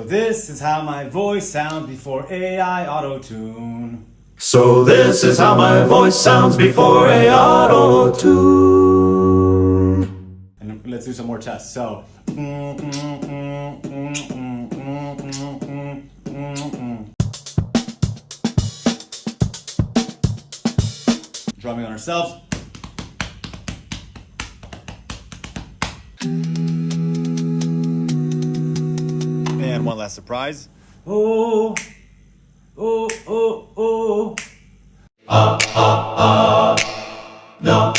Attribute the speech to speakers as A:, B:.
A: this is how my voice sounds before AI auto-tune.
B: So this is how my voice sounds before a auto-tune.
A: And let's do some more tests. So, drumming on ourselves. And one last surprise. Oh, oh, oh, oh.
B: No.